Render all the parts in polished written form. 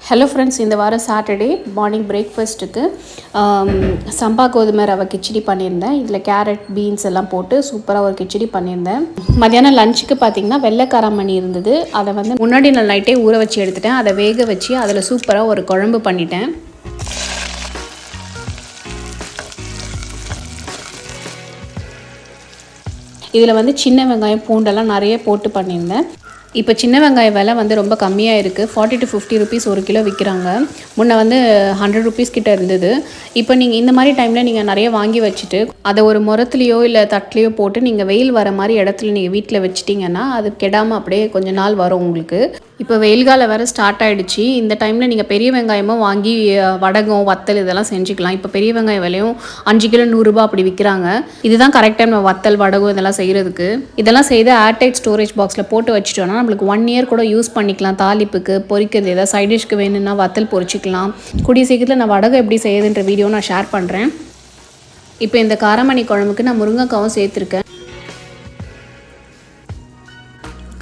Hello friends, இந்த வாரம் Saturday morning பிரேக்ஃபாஸ்ட்டுக்கு சம்பா கோதுமை ரவை கிச்சடி பண்ணியிருந்தேன். இதில் கேரட், பீன்ஸ் எல்லாம் போட்டு சூப்பராக ஒரு கிச்சடி பண்ணியிருந்தேன். மத்தியானம் லஞ்சுக்கு பார்த்திங்கன்னா வெள்ளை காராமணி இருந்தது. அதை வந்து முன்னாடி நான் நைட்டே ஊற வச்சு எடுத்துட்டேன். அதை வேக வச்சு அதில் சூப்பராக ஒரு குழம்பு பண்ணிட்டேன். இதில் வந்து சின்ன வெங்காயம், பூண்டெல்லாம் நிறைய போட்டு பண்ணியிருந்தேன். இப்போ சின்ன வெங்காய விலை வந்து ரொம்ப கம்மியாக இருக்குது. 40 to 50 ருபீஸ் ஒரு கிலோ விற்கிறாங்க. முன்ன வந்து 100 ருபீஸ் கிட்ட இருந்தது. இப்போ நீங்கள் இந்த மாதிரி டைமில் நீங்கள் நிறைய வாங்கி வச்சுட்டு அதை ஒரு முரத்துலையோ இல்லை தட்டிலையோ போட்டு நீங்கள் வெயில் வர மாதிரி இடத்துல நீங்கள் வீட்டில் வச்சிட்டிங்கன்னா அது கெடாமல் அப்படியே கொஞ்சம் நாள் வரும் உங்களுக்கு. இப்போ வெயில் காலம் வேறு ஸ்டார்ட் ஆகிடுச்சு. இந்த டைமில் நீங்கள் பெரிய வெங்காயமாக வாங்கி வடகம், வத்தல் இதெல்லாம் செஞ்சுக்கலாம். இப்போ பெரிய வெங்காயம் விலையும் 5 கிலோ 100 ரூபா அப்படி விற்கிறாங்க. இதுதான் கரெக்ட் டைம் நம்ம வத்தல், வடகம் இதெல்லாம் செய்கிறதுக்கு. இதெல்லாம் செய்து ஏர்டைட் ஸ்டோரேஜ் பாக்ஸில் போட்டு வச்சுட்டோன்னா நம்மளுக்கு 1 இயர் கூட யூஸ் பண்ணிக்கலாம். தாளிப்புக்கு, பொரிக்கிறது, ஏதாவது சைட் டிஷ்க்கு வேணும்னா வத்தல் பொரிச்சிக்கலாம். கூடிய சீக்கிரத்தில் நான் வடகம் எப்படி செய்யுதுன்ற வீடியோ நான் ஷேர் பண்ணுறேன். இப்போ இந்த காராமணி குழம்புக்கு நான் முருங்கைக்காவும் சேர்த்துருக்கேன்.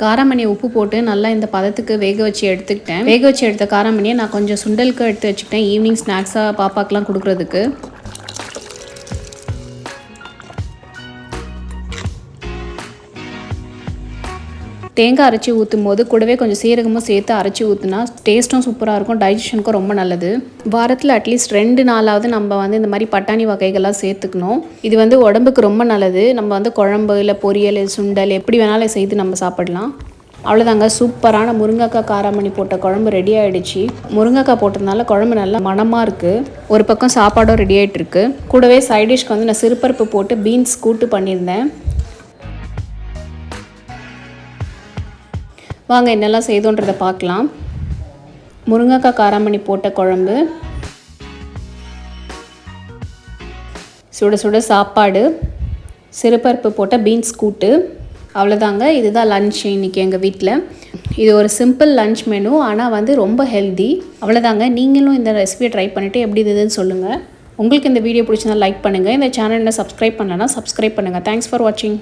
காராமணியை உப்பு போட்டு நல்லா இந்த பதத்துக்கு வேக வச்சு எடுத்துக்கிட்டேன். வேக வச்சு எடுத்த காராமணியை நான் கொஞ்சம் சுண்டலுக்கு எடுத்து வச்சுக்கிட்டேன், ஈவினிங் ஸ்நாக்ஸாக பாப்பாக்கெலாம் கொடுக்குறதுக்கு. தேங்காய் அரைச்சி ஊற்றும் போது கூடவே கொஞ்சம் சீரகமும் சேர்த்து அரைச்சி ஊற்றுனா டேஸ்ட்டும் சூப்பராக இருக்கும், டைஜஷனுக்கும் ரொம்ப நல்லது. வாரத்தில் அட்லீஸ்ட் 2 நாளாவது நம்ம வந்து இந்த மாதிரி பட்டாணி வகைகள்லாம் சேர்த்துக்கணும். இது வந்து உடம்புக்கு ரொம்ப நல்லது. நம்ம வந்து குழம்பு இல்லை பொரியல், சுண்டல் எப்படி வேணாலும் செய்து நம்ம சாப்பிடலாம். அவ்வளோதாங்க, சூப்பரான முருங்கைக்காய் காராமணி போட்ட குழம்பு ரெடி ஆகிடுச்சு. முருங்கைக்காய் போட்டதுனால குழம்பு நல்லா மணமாக இருக்குது. ஒரு பக்கம் சாப்பாடும் ரெடி ஆகிட்டுருக்கு. கூடவே சைட் டிஷ்க்கு வந்து நான் சிறுபருப்பு போட்டு பீன்ஸ் கூட்டு பண்ணியிருந்தேன். வாங்க என்னெல்லாம் செய்தோன்றதை பார்க்கலாம். முருங்கைக்காய் காராமணி போட்ட குழம்பு, சுட சுட சாப்பாடு, சிறுபருப்பு போட்ட பீன்ஸ் கூட்டு. அவ்வளோதாங்க, இதுதான் லன்ச் இன்றைக்கி எங்கள் வீட்டில். இது ஒரு சிம்பிள் லன்ச் மெனு, ஆனால் வந்து ரொம்ப ஹெல்தி. அவ்வளோதாங்க, நீங்களும் இந்த ரெசிபியை ட்ரை பண்ணிவிட்டு எப்படி இருந்ததுன்னு சொல்லுங்கள். உங்களுக்கு இந்த வீடியோ பிடிச்சிருந்தா லைக் பண்ணுங்கள். இந்த சேனலில் சப்ஸ்கிரைப் பண்ணலன்னா சப்ஸ்கிரைப் பண்ணுங்கள். தேங்க்ஸ் ஃபார் வாட்சிங்.